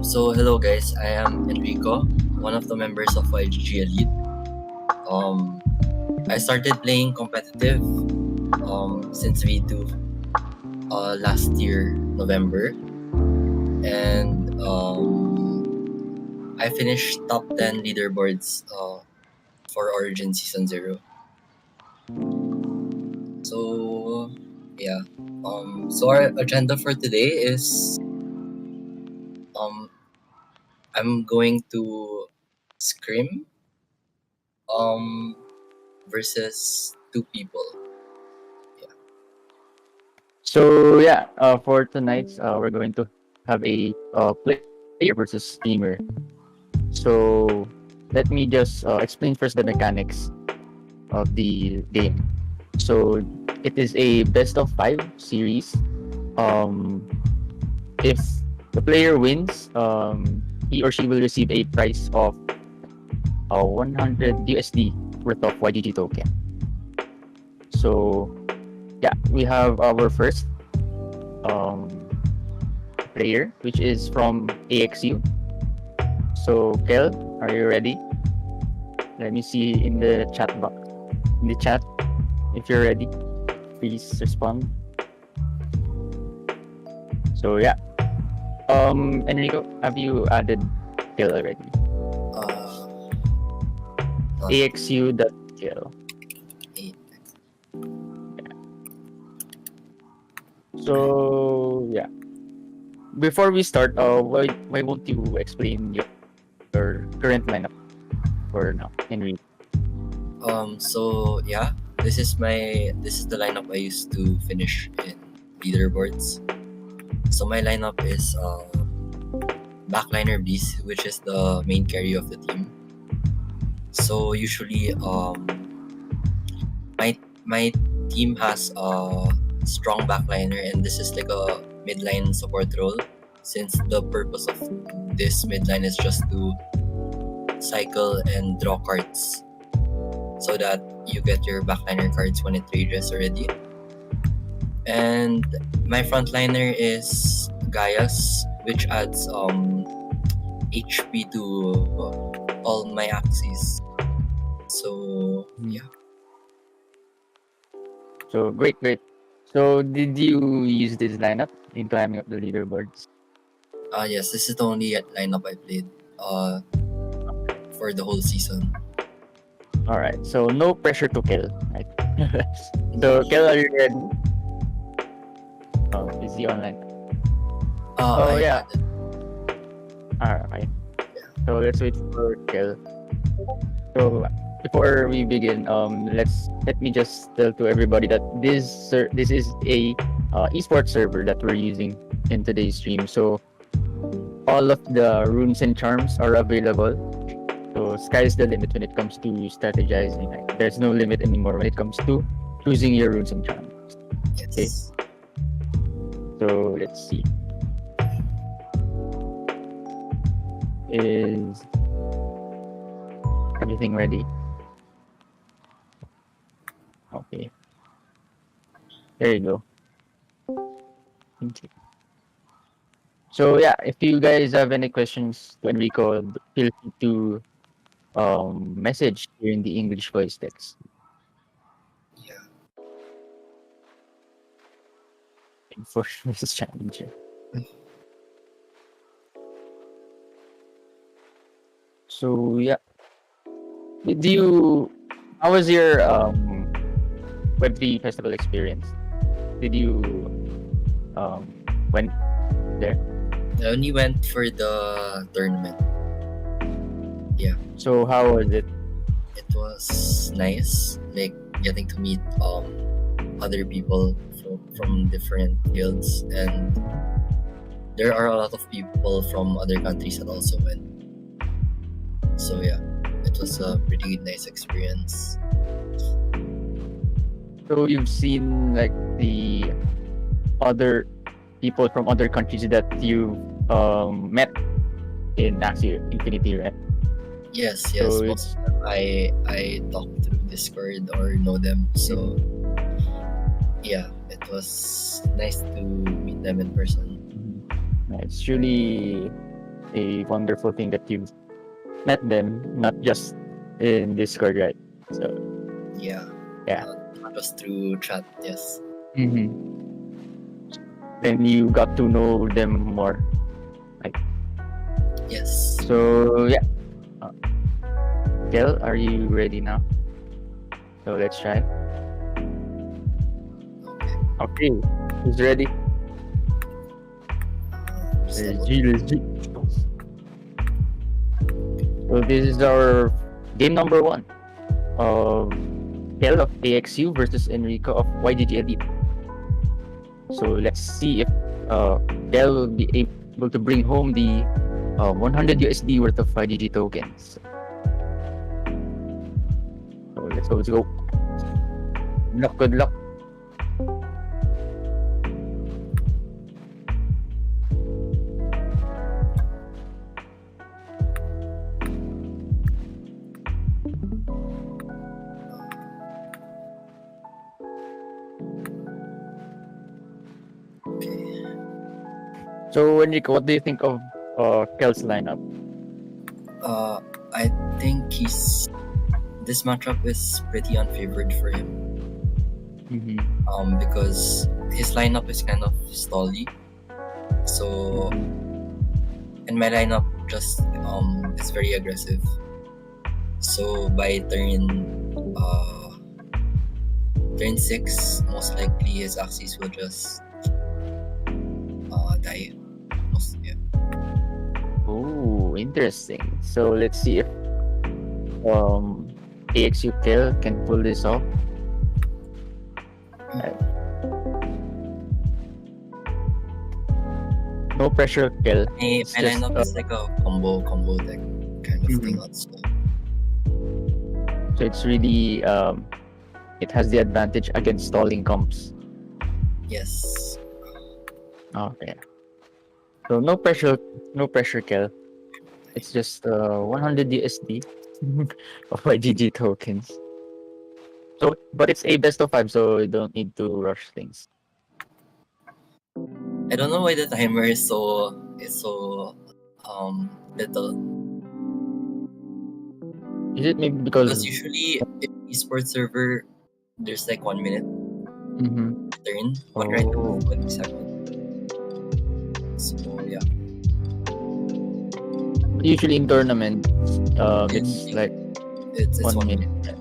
So hello guys, I am Enrico, one of the members of YGG Elite. I started playing competitive since V2 last year November, and I finished top 10 leaderboards for Origin Season 0. So yeah, so our agenda for today is I'm going to scrim versus 2 people. So yeah, for tonight, we're going to have a player versus streamer. So let me just explain first the mechanics of the game. So it is a best of 5 series. If the player wins, he or she will receive a prize of 100 USD worth of YGG token. So yeah, we have our first player, which is from AXU. So Kel, are you ready? Let me see in the chat box. In the chat, if you're ready, please respond. So yeah, Enrico, have you added Kel already? AXU.Kel. So yeah, before we start, why won't you explain your current lineup for now, Henry? So yeah, this is the lineup I used to finish in leaderboards. So my lineup is backliner Beast, which is the main carry of the team. So usually my team has a strong backliner, and this is like a midline support role, since the purpose of this midline is just to cycle and draw cards so that you get your backliner cards when it rages already. And my frontliner is Gaius, which adds HP to all my Axies. So yeah. So great. So did you use this lineup in climbing up the leaderboards? Yes, this is the only lineup I played for the whole season. All right. So no pressure to kill, right? So Kel, are you ready? Oh, is he online? Yeah. All right. So let's wait for Kel. So before we begin, let me just tell to everybody that this is a esports server that we're using in today's stream. So all of the runes and charms are available. So sky's the limit when it comes to strategizing. Like, there's no limit anymore when it comes to choosing your runes and charms. Yes. Okay. So let's see. Is everything ready? Okay. There you go. Thank you. So yeah, if you guys have any questions to Enrico, feel free to message here in the English voice text. Yeah. For this challenger. So yeah, how was your Web3 festival experience? Did you went there? I only went for the tournament. Yeah. So how was it? It was nice, like getting to meet other people from different fields, and there are a lot of people from other countries that also went. So yeah, it was a pretty nice experience. So you've seen like the other people from other countries that you met in Axie Infinity, right? Yes, So most of them I talk through Discord or know them. So yeah, it was nice to meet them in person. it's really a wonderful thing that you've met them, not just in Discord, right? So Yeah. Not just through chat. Yes. Then you got to know them more. Yes. So yeah. Kel, are you ready now? So let's try. Okay. Who's ready? Let's G. So this is our game number 1. Kel of AXU versus Enrico of YGG Elite. So let's see if Kel will be able to bring home the 100 USD worth of YGG tokens. So let's go. Good luck. So Enrico, what do you think of Kel's lineup? I think this matchup is pretty unfavored for him. Because his lineup is kind of stally. So and my lineup just is very aggressive. So by turn 6, most likely his Axies will just die. Oh, interesting. So let's see if AXU Kel can pull this off. No pressure, Kel. My lineup is like a combo deck kind of thing also. So it's really it has the advantage against stalling comps. Yes. Okay. So no pressure, Kel. It's just 100 USD of YGG tokens. So, but it's a best of 5, so you don't need to rush things. I don't know why the timer is so little. Is it maybe because usually in esports server there's like 1 minute turn, but right now it's 20 seconds. So yeah. Usually in tournament, it's like it's 1 minute. Okay.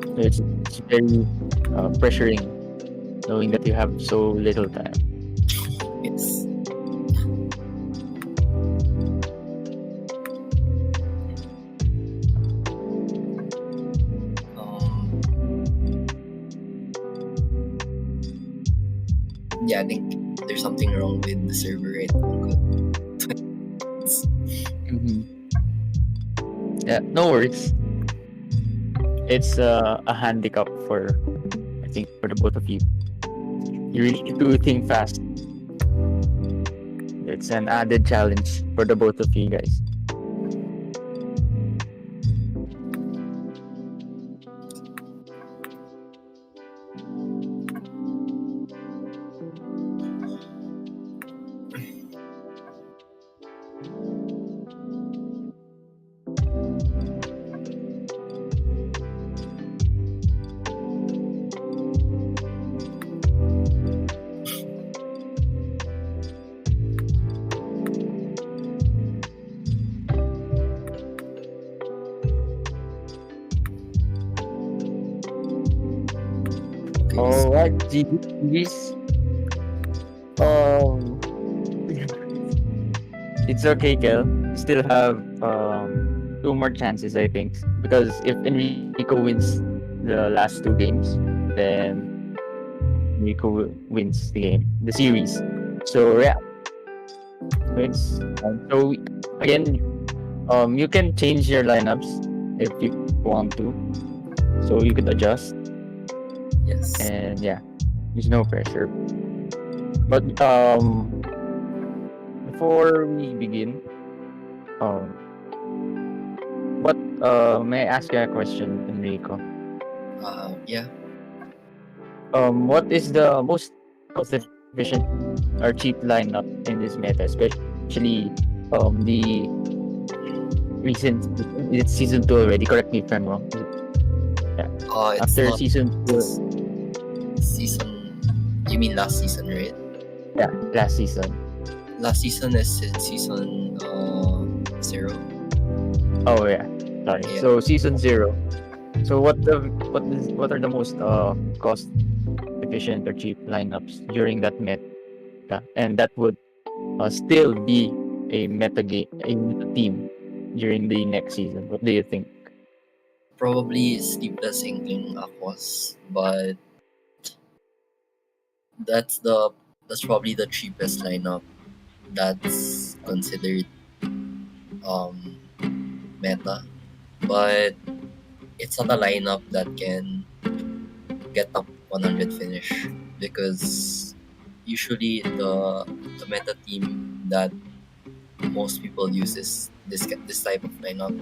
So it's very pressuring, knowing that you have so little time. Yes. Yeah, I think there's something wrong with the server right now. Yeah, no worries. It's a handicap for, I think, for the both of you. You really need to think fast. It's an added challenge for the both of you guys. Alright, GG's. it's okay, Kel. You still have two more chances, I think. Because if Enrico wins the last two games, then Enrico wins the series. So yeah, it's so again, you can change your lineups if you want to, so you could adjust. Yes. And yeah, there's no pressure. But before we begin, um, what may I ask you a question, Enrico? Yeah. What is the most cost efficient or cheap lineup in this meta, especially the recent it's season 2 already, correct me if I'm wrong. Yeah. It's After not season 2, season. You mean last season, right? yeah, last season. Last season is season 0. Oh yeah, sorry. Yeah. So season 0. So what are the most cost efficient or cheap lineups during that meta, and that would still be a meta team during the next season? What do you think? Probably Sleepless Inkling Aquas, but that's the that's probably the cheapest lineup that's considered um meta, but it's not a lineup that can get top 100 finish because usually the meta team that most people use is this type of lineup.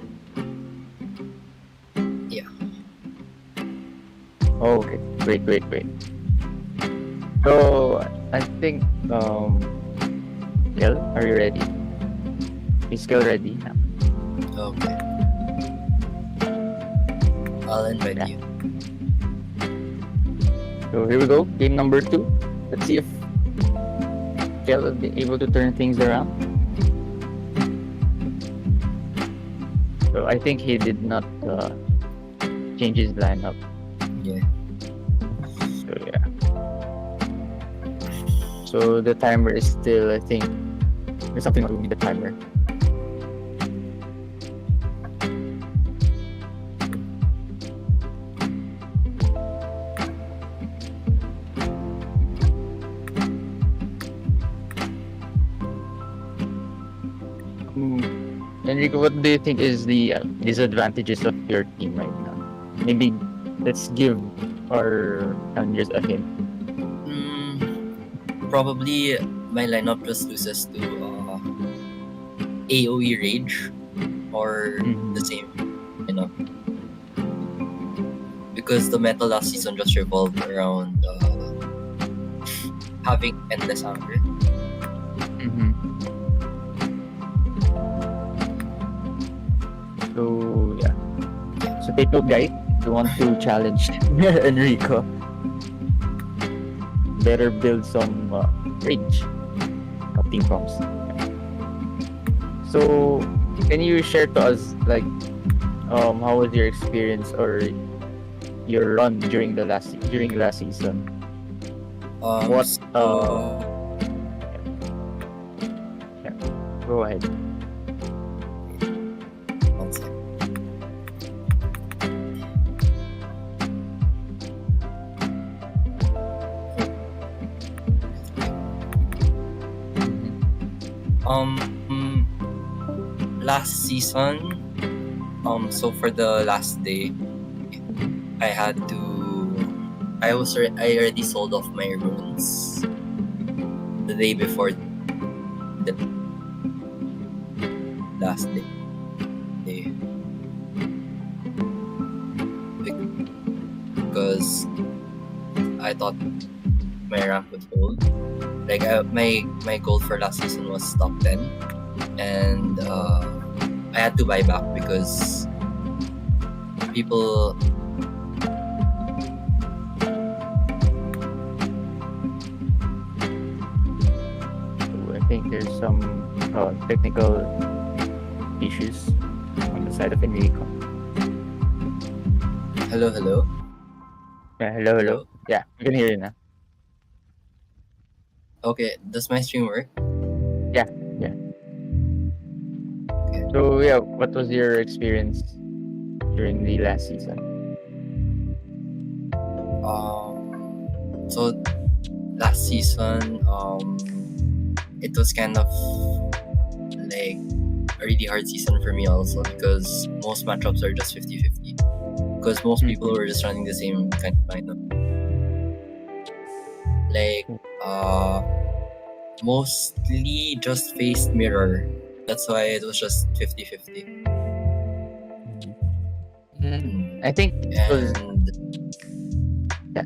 Yeah. Oh, okay, great. So I think Kel, are you ready? Is Kel ready now? Okay. I'll invite you. So here we go, game number 2. Let's see if Kel will be able to turn things around. So I think he did not change his lineup. Yeah. So yeah. So the timer is still, I think, there's something wrong with the timer. Enrico, what do you think is the disadvantages of your team right now? Maybe let's give our challengers a hint. Probably my lineup just loses to AoE Rage or the same lineup. Because the meta last season just revolved around having endless anger. So yeah. So take note, guys. If you want to challenge Enrico, better build some range cutting prompts. So can you share to us like how was your experience or your run during last season? What yeah. Go ahead. One second. Last season, so for the last day, I already sold off my runes the day before the last day. Because I thought my rank would hold. Like my goal for last season was top 10, and I had to buy back because people I think there's some technical issues on the side of Enrico. Hello. Yeah, hello. Yeah, we can hear you now. Okay, does my stream work? Yeah. So yeah, what was your experience during the last season? So last season, it was kind of like a really hard season for me also, because most matchups are just 50-50. Because most people were just running the same kind of lineup. Like, mostly just faced mirror. That's why it was just 50-50. I think it was. Yeah,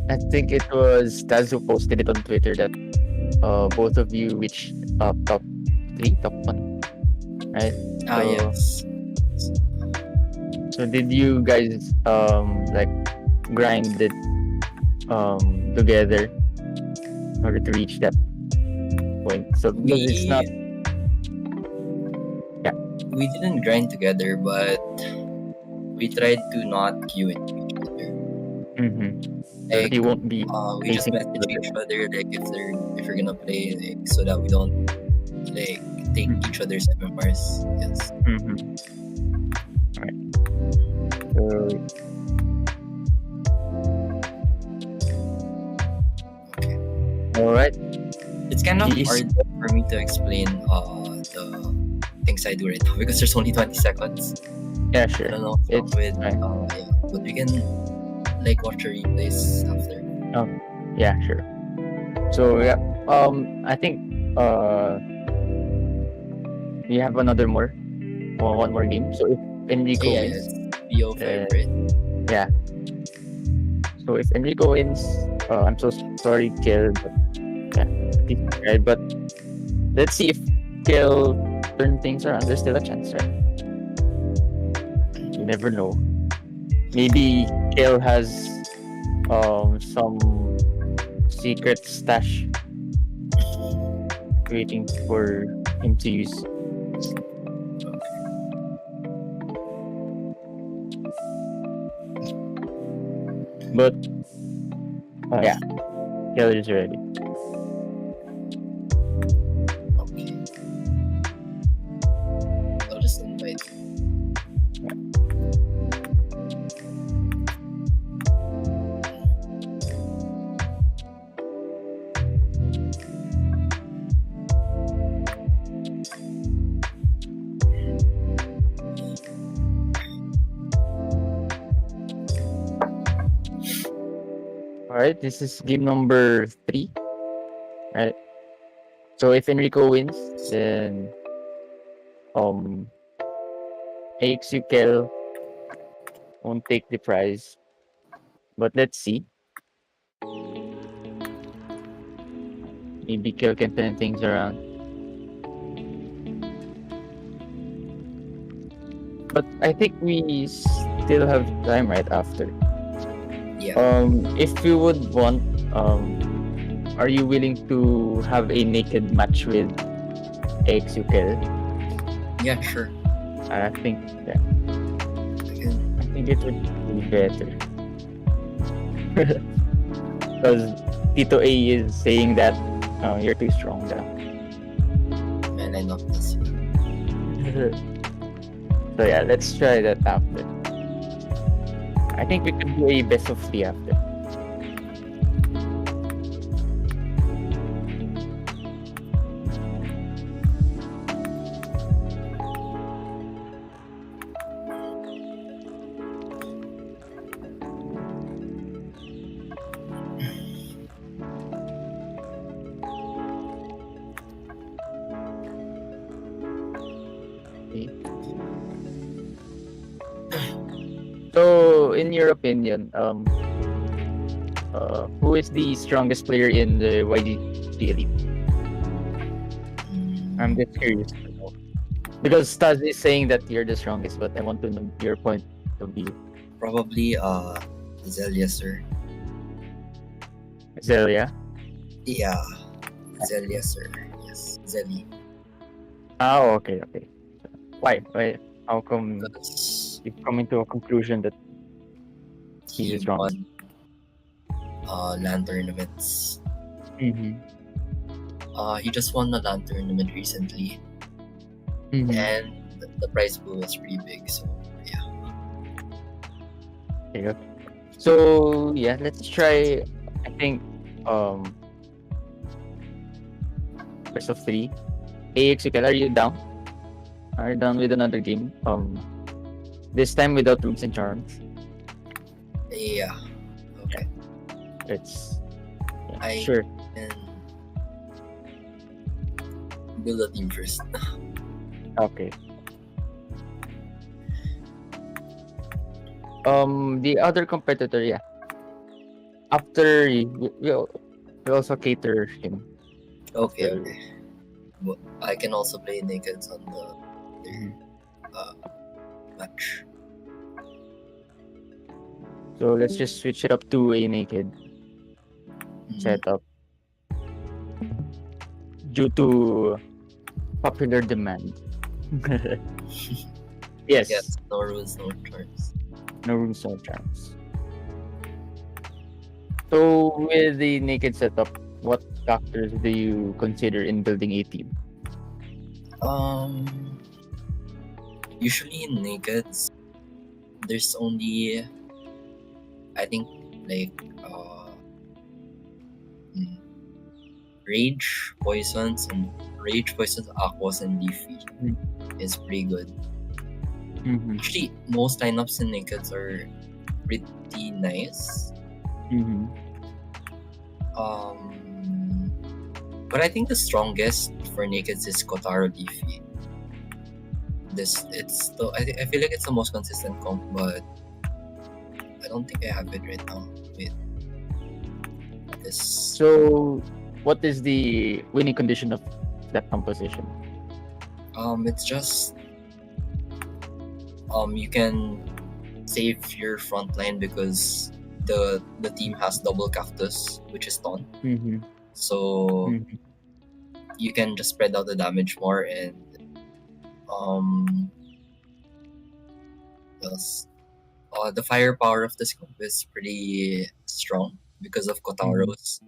I think it was Taz who posted it on Twitter that both of you reached top 3, top 1, right? Yes. So did you guys like grind it together in order to reach that point? So because it's not. Yeah. We didn't grind together, but we tried to not queue into each other. So that you won't be we just message each other like if you're gonna play, like, so that we don't like take each other's MMRs. Yes. Alright. So okay. Alright. It's kind of hard for me to explain the things I do right now because there's only 20 seconds. Yeah, sure. I don't know what's with but we can like watch a replays after. Yeah, sure. So yeah, I think we have one more game. So if Enrico wins, BO favorite. Yeah. So if Enrico wins, I'm so sorry, Kill, but yeah, but let's see if Kill turn things around. There's still a chance, right? You never know. Maybe Kill has some secret stash waiting for him to use. But yeah, Kill is ready. Okay. I'll just invite you. Alright, this is game number 3. Right. So if Enrico wins, then Axie Kel won't take the prize. But let's see. Maybe Kel can turn things around. But I think we still have time right after. Yeah. If you would want, are you willing to have a naked match with Axie Kel? Yeah, sure. I think it would be better. Because Tito A is saying that you're too strong now. And I know this. So yeah, let's try that after. I think we could do a best of 3 after. So, in your opinion, who is the strongest player in the YGG Elite? I'm just curious to know. Because Staz is saying that you're the strongest, but I want to know your point of view. Probably Zelia, sir. Zelia? Yeah. Zelia, sir. Yes. Zeli. Oh, okay. Why? How come you've come into a conclusion that he won LAN tournaments. Mm-hmm. He just won a LAN tournament recently. and the prize pool was pretty big. So yeah. Okay. So yeah, let's try. I think best of 3. AXUKL, are you down? Are you done with another game? This time without rules and charms. Yeah. Okay. It's I sure. can build a team first. Okay. The other competitor, yeah. After we also cater him. Okay. After, Okay. But I can also play nakeds on the match. So let's just switch it up to a naked setup due to popular demand. Yes. No rules, no charms. No rules, no charms. So with the naked setup, what factors do you consider in building a team? Usually in nakeds, there's only, I think, like rage, poisons, aquas, and leafy is pretty good. Actually, most lineups in nakeds are pretty nice. But I think the strongest for nakeds is Kotaro Leafy. I feel like it's the most consistent comp, but I don't think I have it right now. Wait. So what is the winning condition of that composition? It's just you can save your front line because the team has double cactus, which is taunt. So you can just spread out the damage more, and the firepower of this comp is pretty strong because of Kotaro's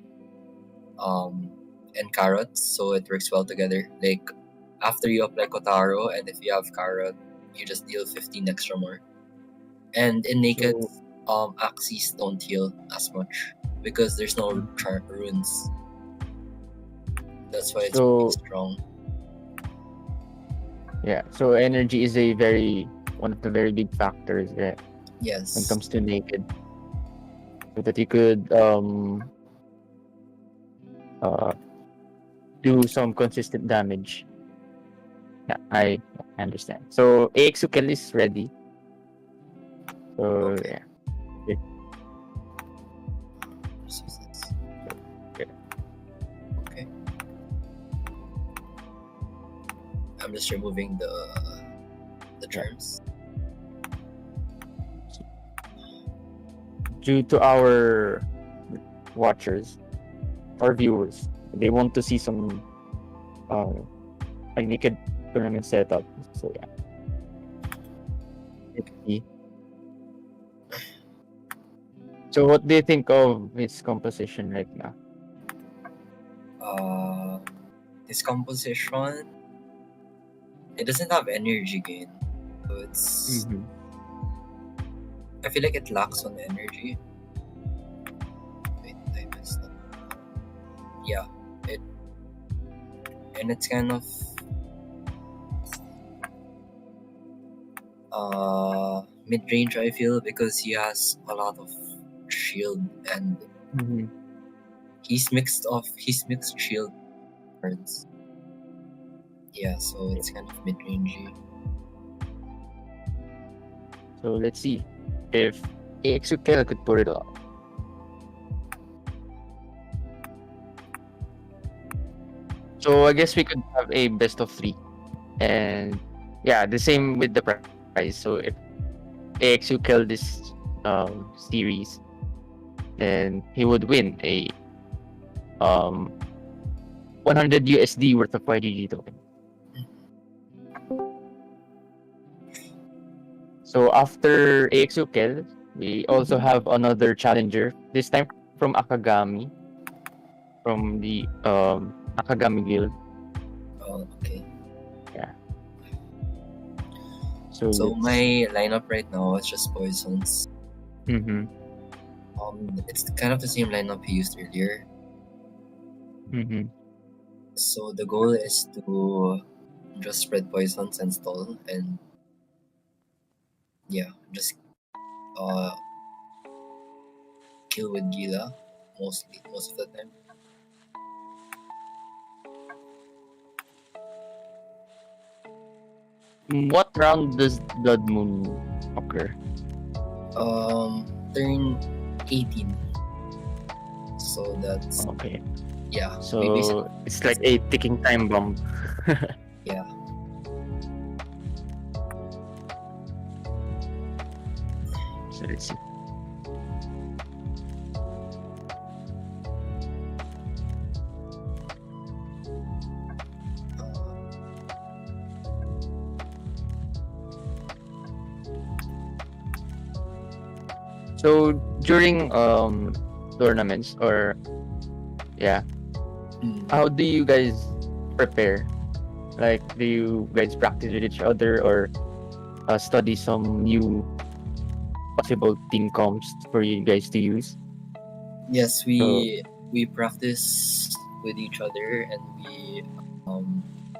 and carrots, so it works well together. Like after you apply Kotaro, and if you have carrot, you just deal 15 extra more. And in naked, Axies don't heal as much because there's no runes. That's why it's pretty strong. Yeah, so energy is one of the very big factors there. Yes. When it comes to naked. So that you could do some consistent damage. Yeah, I understand. So AXUKL is ready. So okay. Yeah. Okay. I'm just removing the charms. Due to our watchers or viewers, they want to see some naked tournament setup. So yeah. So what do you think of its composition right now? This composition, it doesn't have energy gain, so it's. I feel like it lacks on energy. Wait, I messed up. Yeah, and it's kind of mid-range, I feel, because he has a lot of shield and he's mixed shield cards. Yeah, so it's kind of mid-rangey. So let's see if AXUKL could pull it off. So I guess we could have a best of 3, and yeah, the same with the prize. So if AXUKL this series, then he would win a 100 USD worth of YGG token. So after AXUKL, we also have another challenger, this time from Akagami, from the Akagami guild. Oh, okay. Yeah. So my lineup right now is just poisons. Mm-hmm. It's kind of the same lineup we used earlier. Mm-hmm. So the goal is to just spread poisons and stall, and yeah, just kill with Gila most of the time. What round does Blood Moon occur? Turn 18. So that's okay. Yeah. So it's like a ticking time bomb. Yeah. So let's see. So during tournaments or how do you guys prepare? Like, do you guys practice with each other or study some new possible team comps for you guys to use? Yes, we practice with each other, and we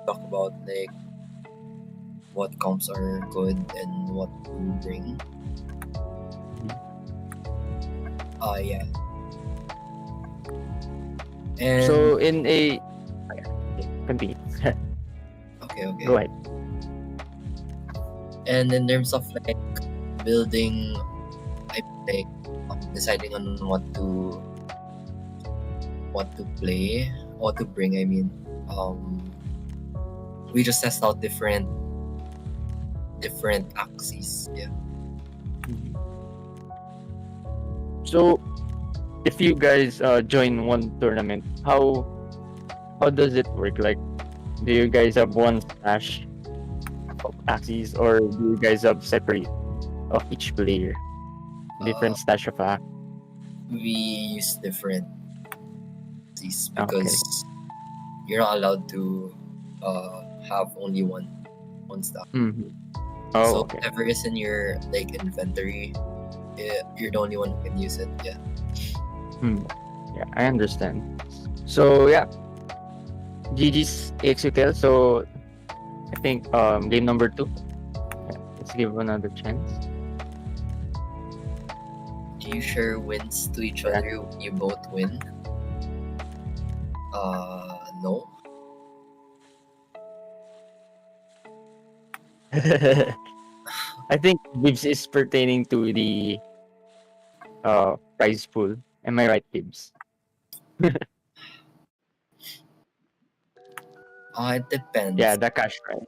talk about like what comps are good and what to bring. Yeah. And so in a continue. okay. Go ahead. And in terms of like building, I like deciding on what to play, what to bring. I mean, we just test out different axes. Yeah. So if you guys join one tournament, how does it work? Like, do you guys have one stash of axes, or do you guys have separate of each player? Different stash of axes? We use different axes because you're not allowed to have only one staff. Mm-hmm. So whatever is in your like inventory, you're the only one who can use it. Yeah. Yeah, I understand. So yeah, GG's XQL. So I think game number 2. Yeah, let's give another chance. Do you share wins to each other when you both win? No. I think Bibs is pertaining to the prize pool. Am I right, Bibs? It depends. Yeah, the cash prize.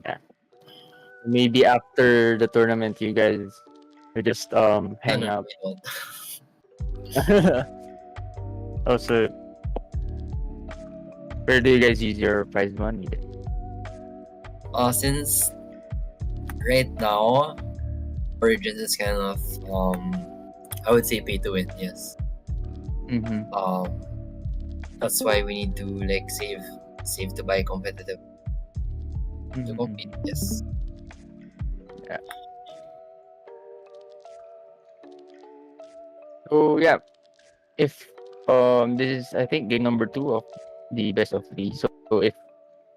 Yeah. Maybe after the tournament, you guys will just hang out. Also, where do you guys use your prize money? Since right now, Origins is kind of I would say pay to win. Yes. That's why we need to like save to buy competitive to compete. Yes. Yeah. So yeah, if this is I think game number 2 of the best of 3. So if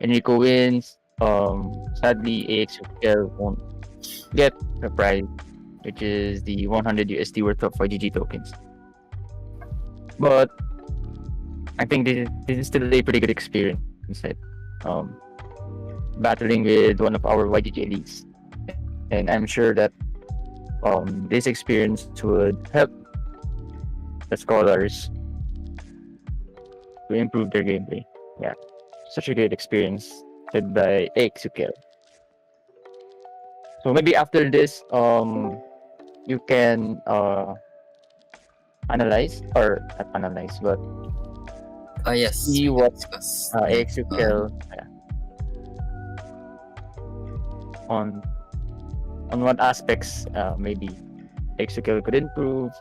Enrico wins, sadly AXL won't get the prize, which is the 100 USD worth of YGG tokens. But I think this is still a pretty good experience. Right? Battling with one of our YGG elites, and I'm sure that this experience would help the scholars to improve their gameplay. Yeah, such a great experience led by XQL. So maybe after this, you can analyze, or not analyze, but yes, see what XQL on what aspects maybe XQL could improve.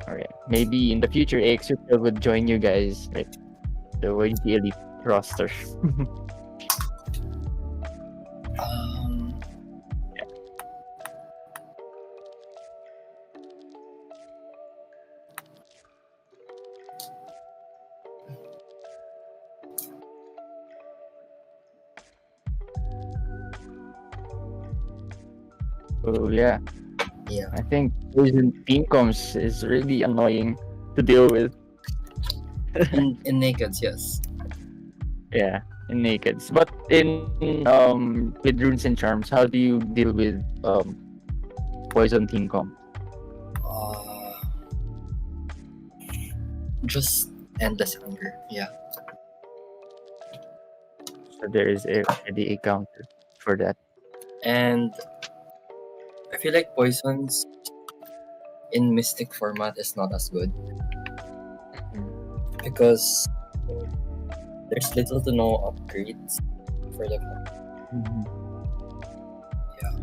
Alright, maybe in the future XQL would join you guys, right? The YGG Elite roster. So yeah, Yeah. I think poison team comps is really annoying to deal with. In nakeds, yes. Yeah, in nakeds. But in with runes and charms, how do you deal with poison team comp? Uh, just endless hunger. Yeah. So there is already a counter for that. And I feel like poisons in mystic format is not as good because there's little to no upgrades for the Mhm. yeah.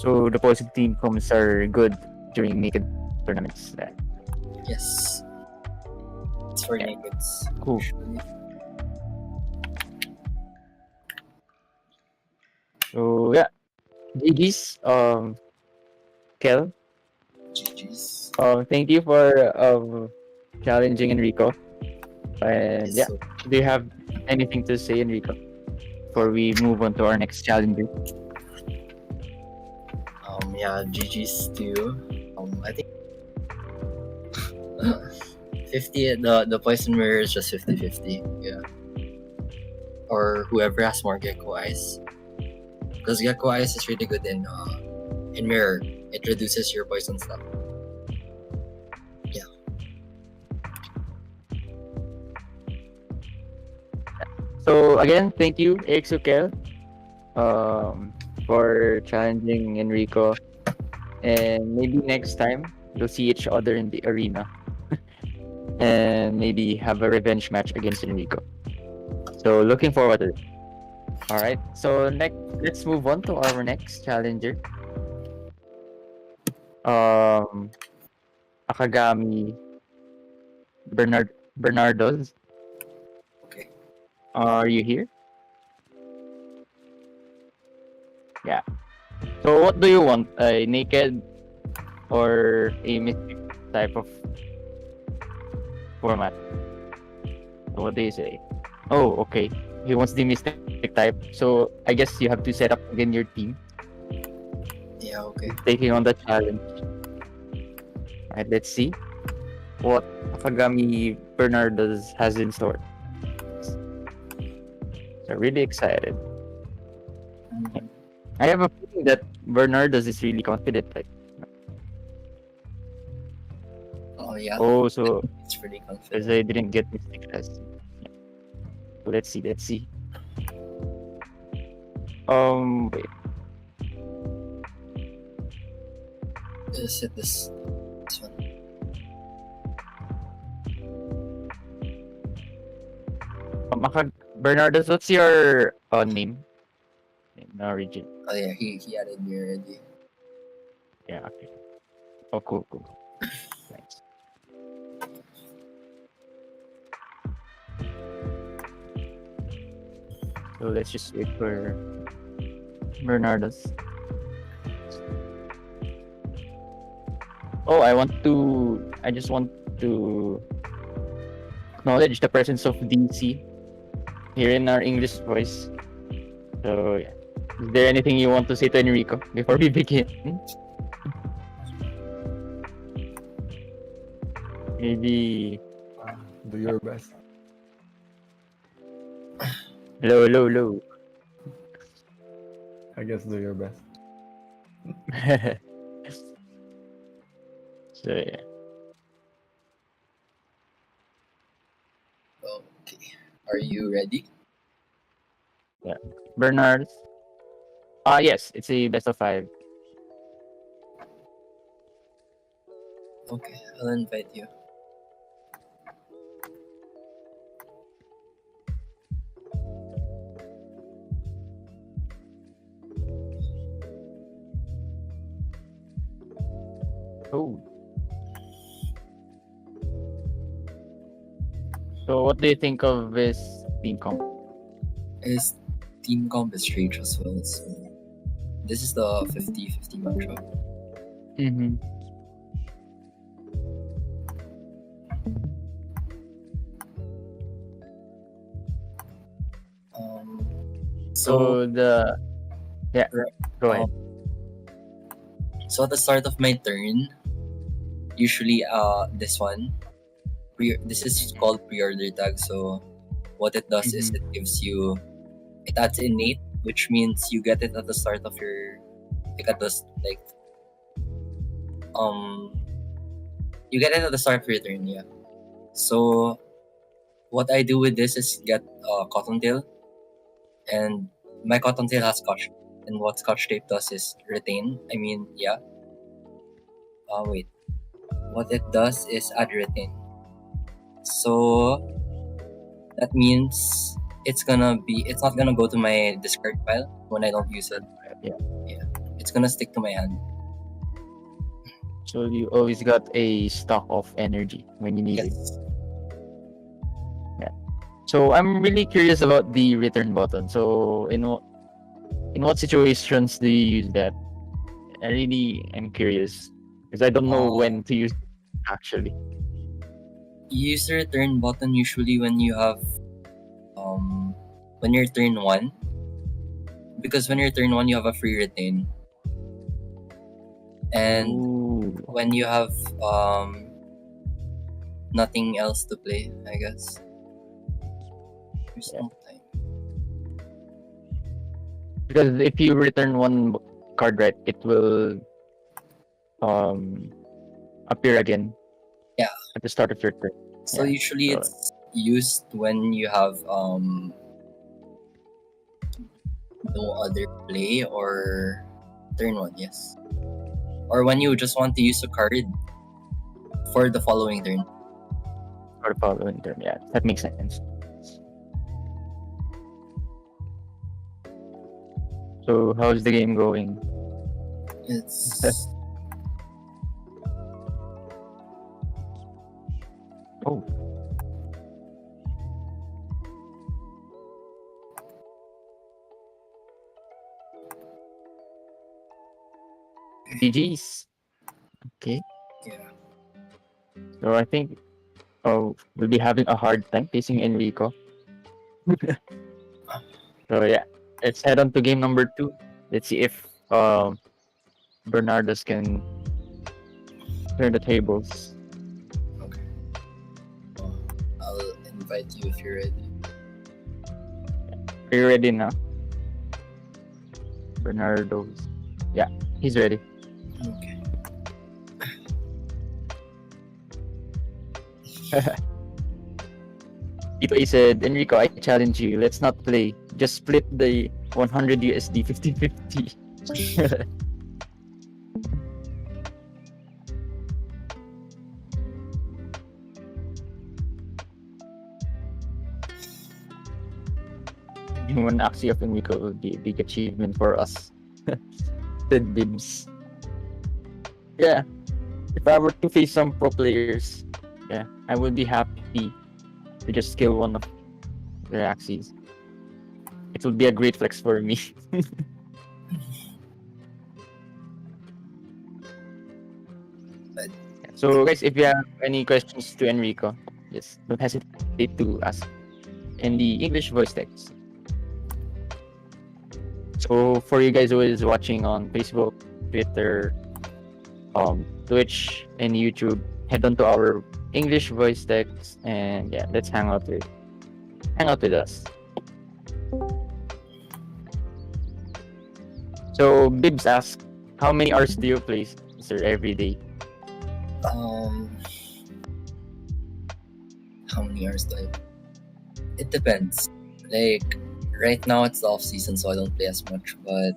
So the poison team comps are good during naked tournaments. Yes. It's for Yeah, nakeds. cool. Usually. So yeah, GG's Kel. GG's. Thank you for challenging Enrico. And Yes, yeah, so do you have anything to say, Enrico, before we move on to our next challenger? yeah, GG's too. I think 50 the poison mirror is just 50-50. Yeah. Or whoever has more gecko eyes. Because gecko eyes is really good in mirror. It reduces your poison stuff. Yeah. So again, thank you, Exokel, for challenging Enrico. And maybe next time we'll see each other in the arena and maybe have a revenge match against Enrico. So looking forward to it. All right. So next, let's move on to our next challenger. Um, Akagami Bernardo's. Okay. Are you here? Yeah. So what do you want? A naked or a mystic type of format? What do you say? Oh, okay. He wants the mystic type. So I guess you have to set up again your team, Yeah, okay. taking on the challenge. Alright, let's see what Akagami Bernardo's has in store. So really excited. I have a feeling that Bernardo's is really confident. Like, Oh yeah. oh, so It's pretty because confident. I didn't get mystic last. Yeah. So let's see. Let's see. Wait. Is it this one? Bernardo's, what's your name in origin? Oh yeah, he added me already. Yeah. Okay. Oh, cool. Cool. Thanks. So let's just wait for Bernardo's. Oh, I just want to acknowledge the presence of DC here in our English voice. So, yeah. Is there anything you want to say to Enrico before we begin? Maybe. Do your best. Low. I guess do your best. So, yeah. Okay. Are you ready? Bernard. Yes, it's a best of 5. Okay, I'll invite you. Oh. So, what do you think of this team comp? His team comp is strange as well. So this is the 50-50 matchup. Mm-hmm. Um, So, Go ahead. um, so at the start of my turn, usually this one, this is called pre-order tag. So what it does is it gives you, it adds innate, which means you get it at the start of your, like at the like you get it at the start of your turn, yeah. So what I do with this is get cottontail, and my cottontail has scotch, and what scotch tape does is retain. I mean, yeah. Wait. What it does is add retain. So that means it's not gonna go to my discard pile when I don't use it. Yeah. It's gonna stick to my hand. So you always got a stock of energy when you need it. Yes. So I'm really curious about the return button. So in what situations do you use that? I really am curious because I don't know when to use it actually. You use the return button usually when you have when you're turn 1, because when you're turn 1 you have a free retain, and when you have nothing else to play, I guess. There's no time. Because if you return one card, right, it will appear again. Yeah. At the start of your turn. So Yeah, usually so- it's used when you have no other play or turn 1, yes. Or when you just want to use a card for the following turn. For the following turn, yeah, that makes sense. So how's the game going? It's Oh. GG's. Okay. yeah. So I think we'll be having a hard time facing Enrico. So yeah, let's head on to game number 2. Let's see if Bernardo's can turn the tables. Okay. I'll invite you if you're ready. Are you ready now? Bernardo's. Yeah, he's ready. Okay. Ito said, Enrico, I challenge you. Let's not play. Just split the 100 USD 50-50. One Axie of Enrico will be a big achievement for us. Said Bibs. Yeah. If I were to face some pro players, yeah, I would be happy to just kill one of their Axies. It would be a great flex for me. So guys, if you have any questions to Enrico, just don't hesitate to ask in the English voice text. So for you guys who is watching on Facebook, Twitter, Twitch, and YouTube, head on to our English voice text and yeah, let's hang out with us. So Bibs asks, how many hours do you play, sir, every day? How many hours do I? It depends. Like right now it's the off season, so I don't play as much. But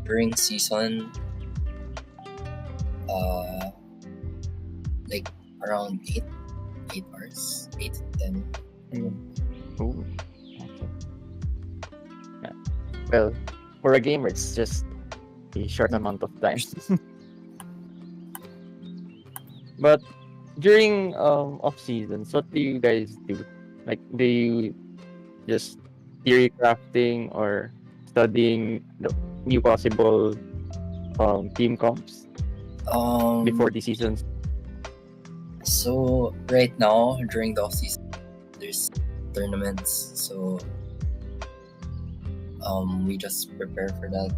during season, like around 8 hours, 8 to 10. Ooh. Okay. Yeah. Well, for a gamer, it's just a short amount of time. But during off seasons, what do you guys do? Like, do you just theory crafting or studying the new possible team comps before the seasons? So right now during the off season, there's tournaments. So we just prepare for that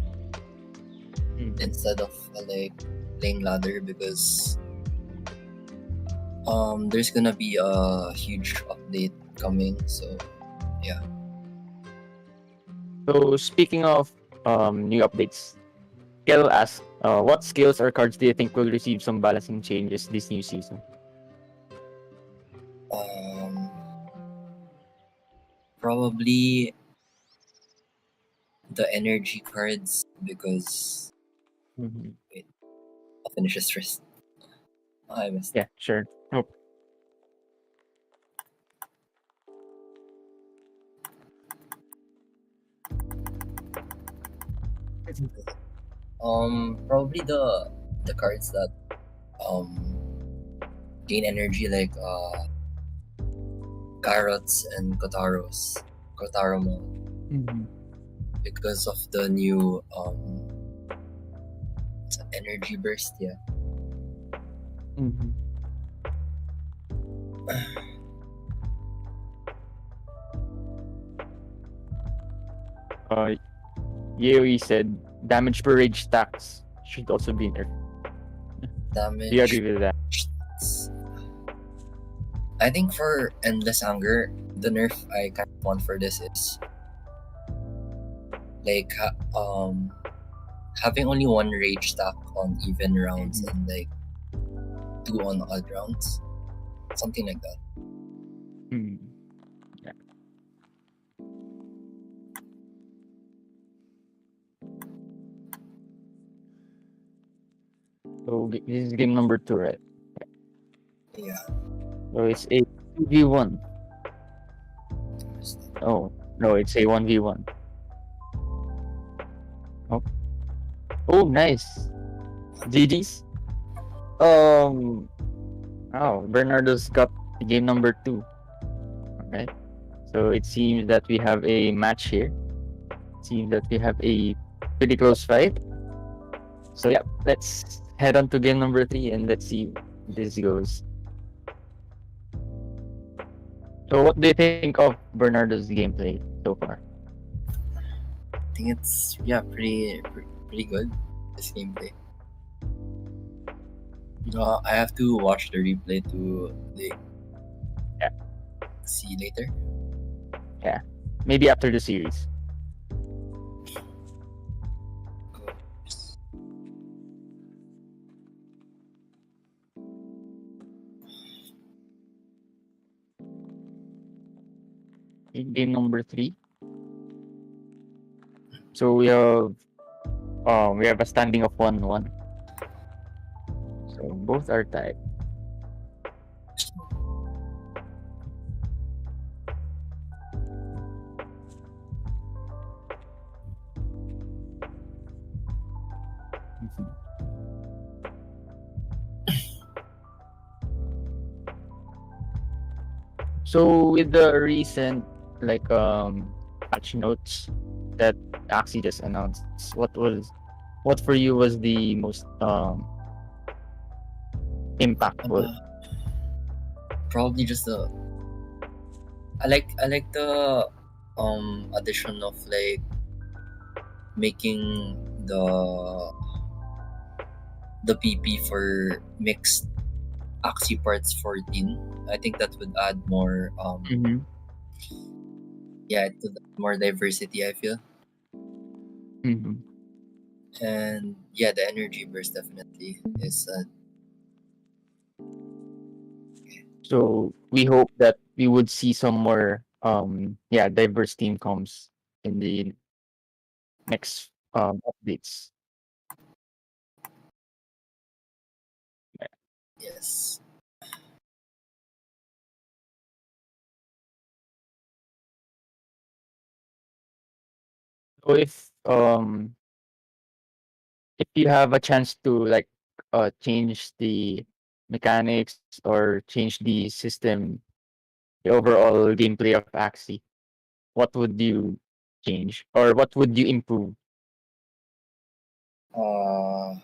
instead of like playing ladder, because there's gonna be a huge update coming. So yeah. So speaking of new updates, Kel asked, what skills or cards do you think will receive some balancing changes this new season? Probably the energy cards, because wait, I'll finish this first. I missed. Yeah, sure. Nope. Probably the cards that gain energy, like carrots and Kotaro mode, because of the new energy burst. Yeah. Yui said damage per rage stacks should also be nerfed. Damage. Do you agree with that? I think for Endless Anger, the nerf I kind of want for this is like having only one rage stack on even rounds and like 2 on odd rounds, something like that. Yeah. So this is game number 2, right? Yeah. So it's a 2v1. Oh no, it's a 1v1. Oh, nice. GG's. Oh, Bernardo's got game number 2. Okay. So it seems that we have a match here. It seems that we have a pretty close fight. So yeah, let's head on to game number 3 and let's see how this goes. So what do you think of Bernardo's gameplay so far? I think it's pretty good, this gameplay. I have to watch the replay to see later. Yeah, maybe after the series. Game number 3. So we have a standing of 1-1. So both are tied. So with the recent patch notes that Axie just announced, what for you was the most impactful? Probably just the I like the addition of like making the PP for mixed Axie parts 14. I think that would add more yeah, to more diversity, I feel. And yeah, the energy burst definitely is So we hope that we would see some more diverse team comps in the next updates. yes. So if you have a chance to change the mechanics or change the system, the overall gameplay of Axie, what would you change or what would you improve? Uh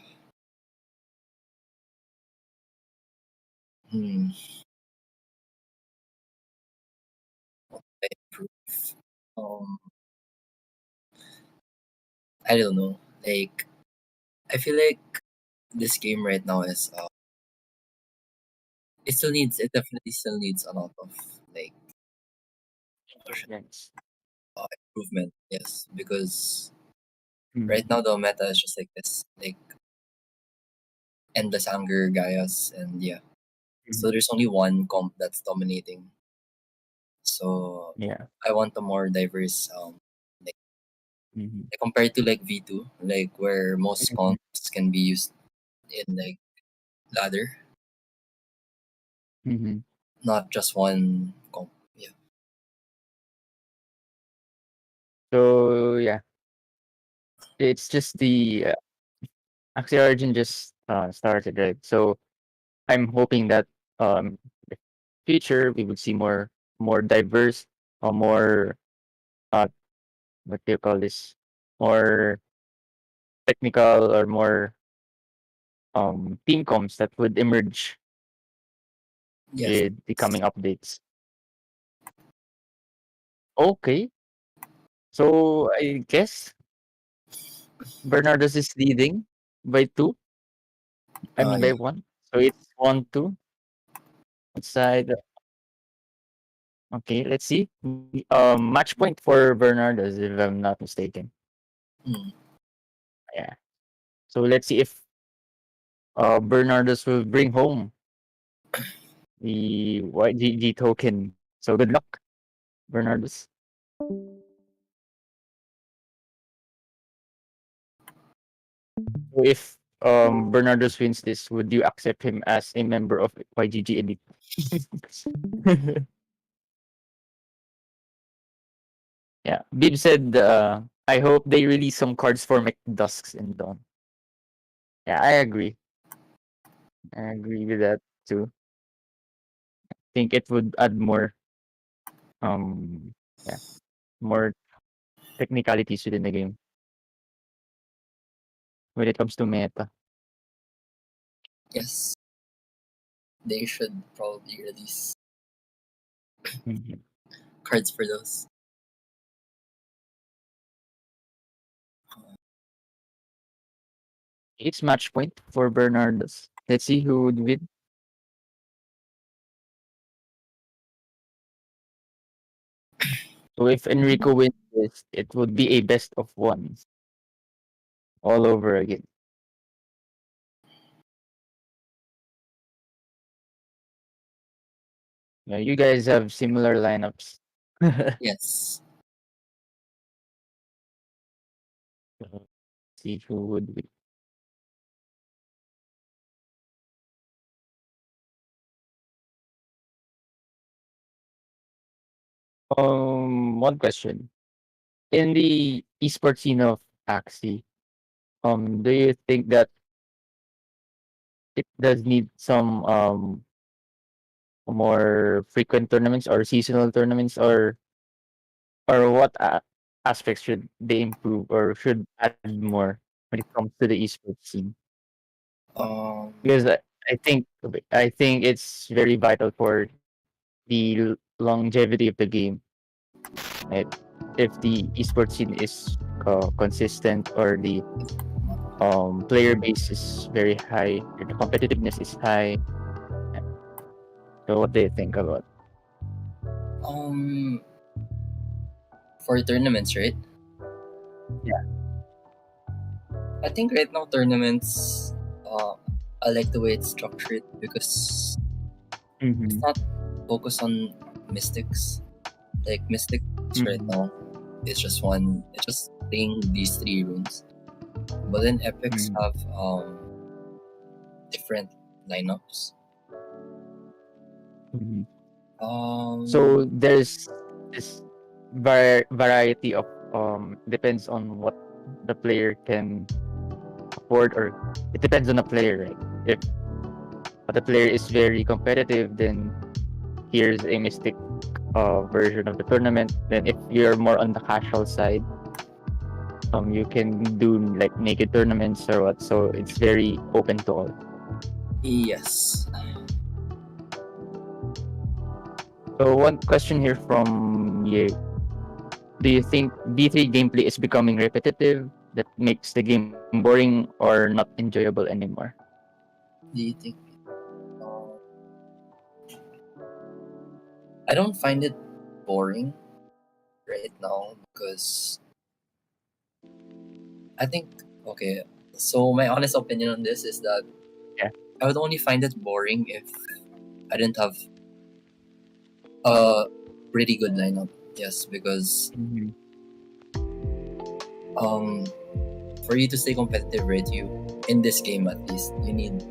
hmm. I improve. Um I don't know. Like, I feel like this game right now is it definitely still needs a lot of like Yes. improvement. Yes, because Mm-hmm. right now the meta is just like this, like endless anger Gaias, and yeah. So there's only one comp that's dominating. So Yeah. I want a more diverse like, Mm-hmm. compared to like V2, like where most comps can be used in like ladder, Mm-hmm. not just one comp. Yeah. So yeah, it's just the Axie Origin just started, right? So I'm hoping that the future we would see more diverse or more uh what do you call this, more technical or more team comps that would emerge Yes. with the coming updates. Okay, so I guess Bernardo's is leading by two. I mean by Yeah. one. So it's 1-2 outside. Okay, let's see. Match point for Bernardo's, if I'm not mistaken. Mm. Yeah. So let's see if Bernardo's will bring home the YGG token. So good luck, Bernardo's. So if Bernardo's wins this, would you accept him as a member of YGG Elite? Yeah. Bib said, I hope they release some cards for McDusks and Dawn. Yeah, I agree. I agree with that too. Think it would add more um yeah, more technicalities within the game when it comes to meta. Yes. They should probably release Mhm. cards for those. It's match point for Bernardo's. Let's see who would win. So if Enrico wins this, it would be a best of one all over again. Yeah, you guys have similar lineups. Yes. See who would win. One question. In the esports scene of Axie, do you think that it does need some more frequent tournaments or seasonal tournaments, or what aspects should they improve or should add more when it comes to the esports scene? Um. Because I think it's very vital for the longevity of the game. Right? If the esports scene is consistent or the player base is very high, or the competitiveness is high. So what do you think about? Um. For tournaments, right? Yeah. I think right now tournaments. I like the way it's structured because it's Mm-hmm. not focused on mystics. Like mystics right Mm-hmm. now is just one. It's just playing these three runes. But then epics Mm-hmm. have different lineups. Mm-hmm. Um. So there's this variety of depends on what the player can afford, or it depends on the player, right? If the player is very competitive, then here's a mystic version of the tournament. Then if you're more on the casual side, you can do like naked tournaments or what. So it's very open to all. Yes. So one question here from you: do you think B3 gameplay is becoming repetitive? that makes the game boring or not enjoyable anymore? Do you think? I don't find it boring right now because I think okay. So my honest opinion on this is that I would only find it boring if I didn't have a pretty good lineup. Yes, because for you to stay competitive, right? You in this game at least you need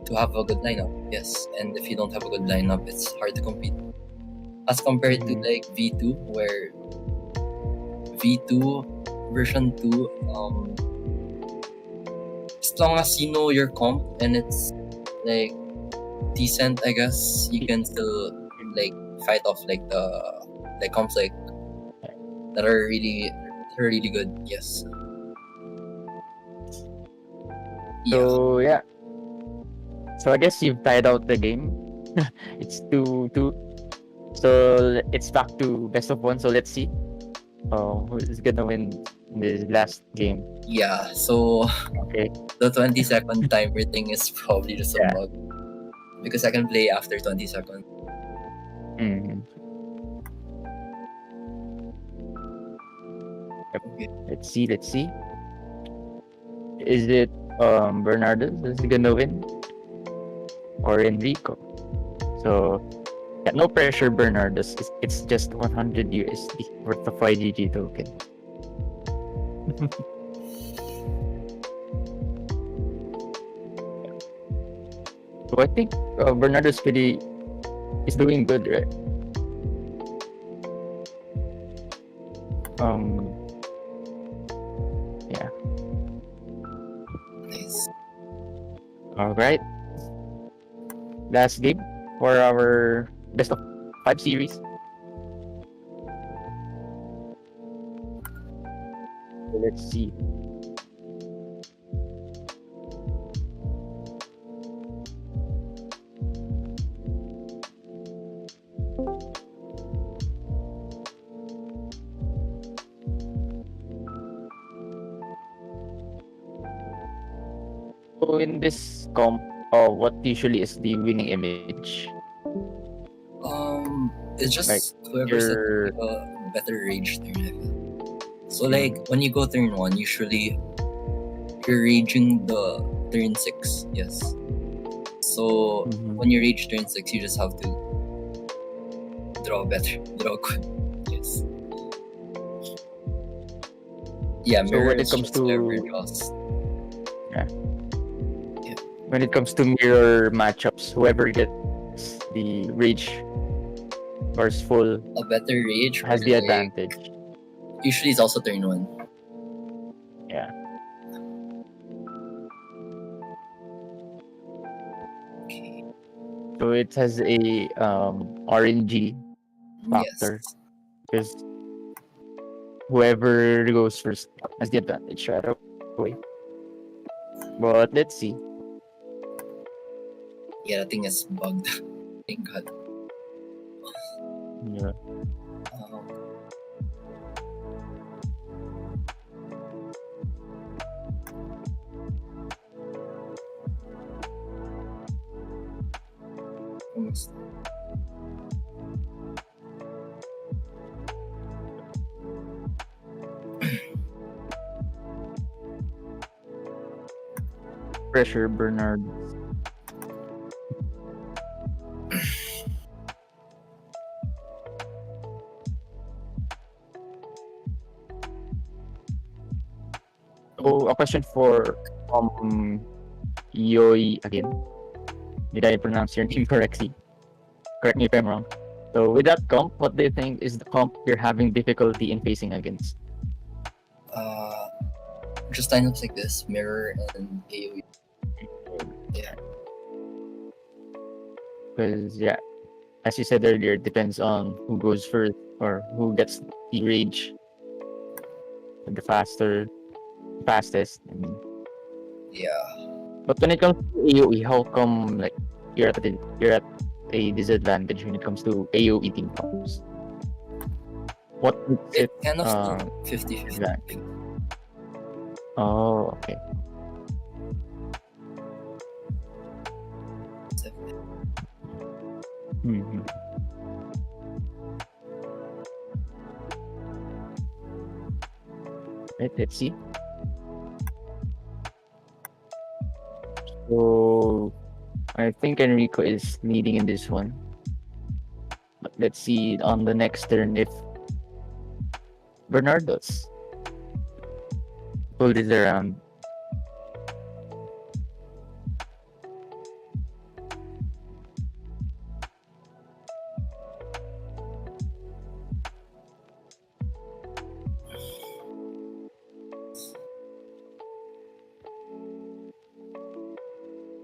to have a good lineup. Yes, and if you don't have a good lineup, it's hard to compete. As compared to like V2, where V2 version 2, as long as you know your comp and it's like decent, I guess you can still like fight off like the comps like that are really good. Yes. So yeah. So I guess you've tied out the game. It's 2-2. So it's back to best of one. So let's see who is gonna win this last game. Yeah. So okay, the 20-second timer thing is probably just a bug because I can play after 20 seconds. Okay. Let's see. Is it Bernardo is gonna win or Enrico? So yeah, no pressure, Bernardo. It's just 100 USD worth of YGG token. So I think Bernardo's is doing good, right? Yeah. Nice. All right. Last game for our best of 5 series. So let's see. So in this comp, what usually is the winning image? It's just Like whoever's a better rage turn. I feel. So like when you go turn 1, usually you're raging the turn 6. Yes. So when you rage turn 6, you just have to draw good. Yes. Yeah. So when it comes to when it comes to mirror matchups, whoever gets the rage bars full, a better rage has the advantage. Usually it's also turn 1. Yeah. Okay. So it has a RNG factor because whoever goes first has the advantage right away. But let's see. Yeah, that thing is bugged. Thank God. Yeah. Almost. Pressure, Bernard. So a question for Yoi again. Did I pronounce your name correctly? Correct me if I'm wrong. So with that comp, what do you think is the comp you're having difficulty in facing against? Just lineups like this, mirror and AoE. Yeah. Because yeah, as you said earlier, it depends on who goes first or who gets the rage the fastest. I mean. Yeah. But when it comes to AoE, how come like you're at a disadvantage when it comes to AoE team comps? What makes It it kind of 50-50. advantage? Oh, okay. Mm-hmm. Right, let's see. So I think Enrico is leading in this one. But let's see on the next turn if Bernardo's pull this around.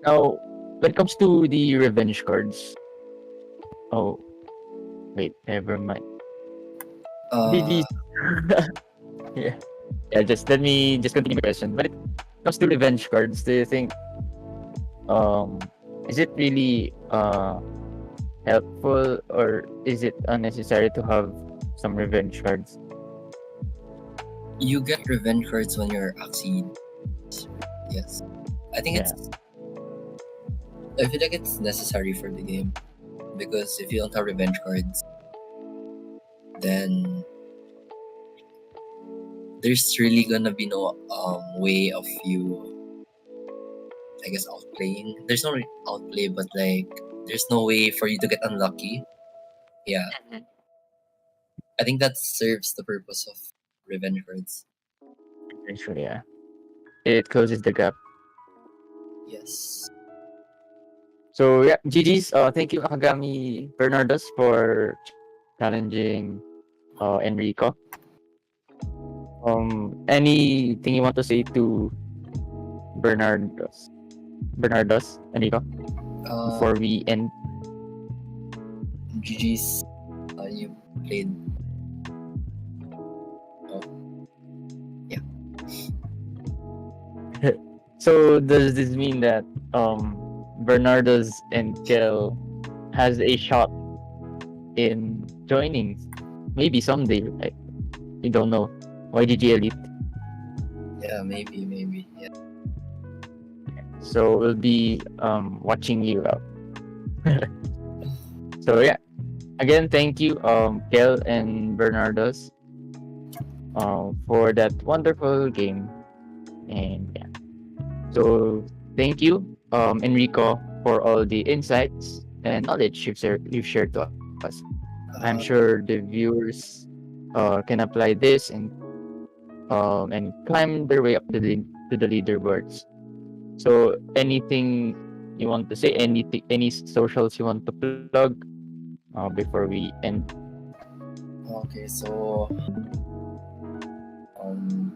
Now, when it comes to the revenge cards, oh, wait, never mind. Uh, yeah, yeah. Just let me just continue the question. When it comes to revenge cards, do you think is it really helpful or is it unnecessary to have some revenge cards? you get revenge cards when you're Axie. Yes. I think Yeah. I feel like it's necessary for the game. Because if you don't have revenge cards, then there's really gonna be no way of you, I guess, outplaying. There's no outplay, but like there's no way for you to get unlucky. Yeah, I think that serves the purpose of revenge cards. Eventually, yeah. It closes the gap. Yes. So yeah, GG's. Thank you, Akagami Bernardos, for challenging Enrico. Anything you want to say to Bernardos? Enrico, before we end? GG's. You played. Yeah. So does this mean that Bernardo's and Kel has a shot in joining maybe someday, right? We don't know. YGG Elite. Yeah, maybe. Yeah. So we'll be watching you out. So yeah. Again, thank you, Kel and Bernardo's for that wonderful game. And yeah. So thank you, Enrico, for all the insights and knowledge you've shared to us. I'm sure the viewers can apply this and climb their way up to the leaderboards. So anything you want to say, any socials you want to plug before we end? Okay, so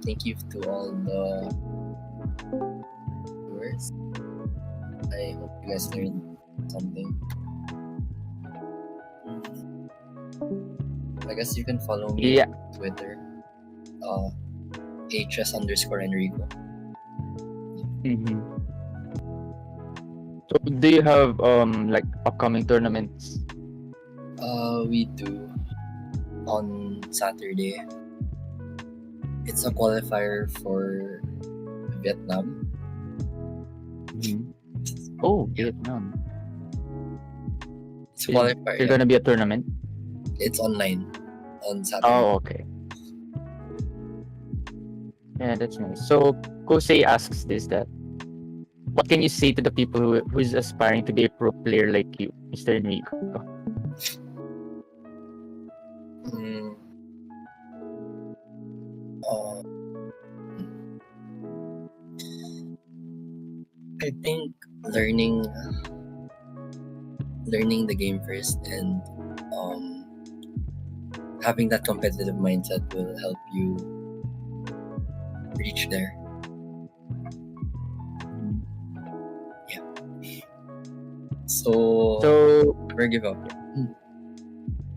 thank you to all the viewers. I hope you guys learned something. I guess you can follow me Yeah. on Twitter. HS_Enrico. Mm-hmm. So do you have like upcoming tournaments? We do on Saturday. It's a qualifier for Vietnam. Mm-hmm. Oh, Vietnam. It's a qualifier. There's gonna be a tournament. It's online on Saturday. Oh, okay. Yeah, that's nice. So Kosei asks that what can you say to the people who is aspiring to be a pro player like you, Mr. Enrico? I think learning the game first and having that competitive mindset will help you reach there. Yeah. So never give up.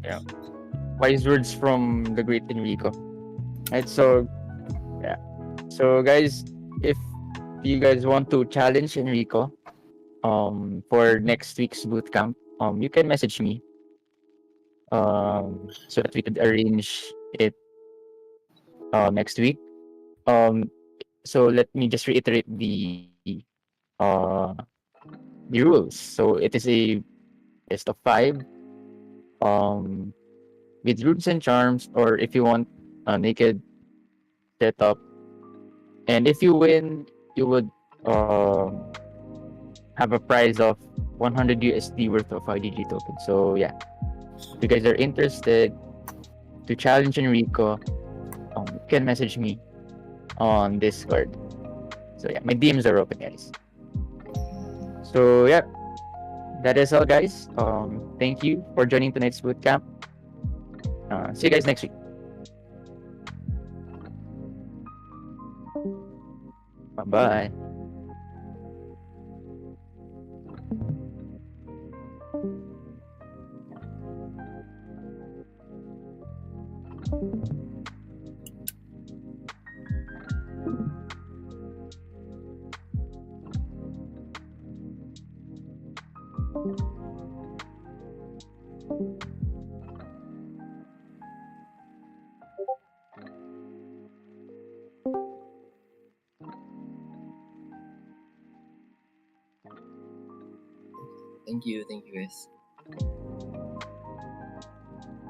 Yeah. Wise words from the great Enrico. Right, so yeah. So guys, if you guys want to challenge Enrico for next week's bootcamp, you can message me so that we could arrange it next week. So let me just reiterate uh the rules. So it is a best of 5 um with roots and charms, or if you want a naked setup. And if you win, you would have a prize of 100 USD worth of YGG tokens. So yeah, if you guys are interested to challenge Enrico, you can message me on Discord. So yeah, my DMs are open, guys. So yeah, that is all, guys. Thank you for joining tonight's bootcamp. See you guys next week. Bye bye. Thank you guys.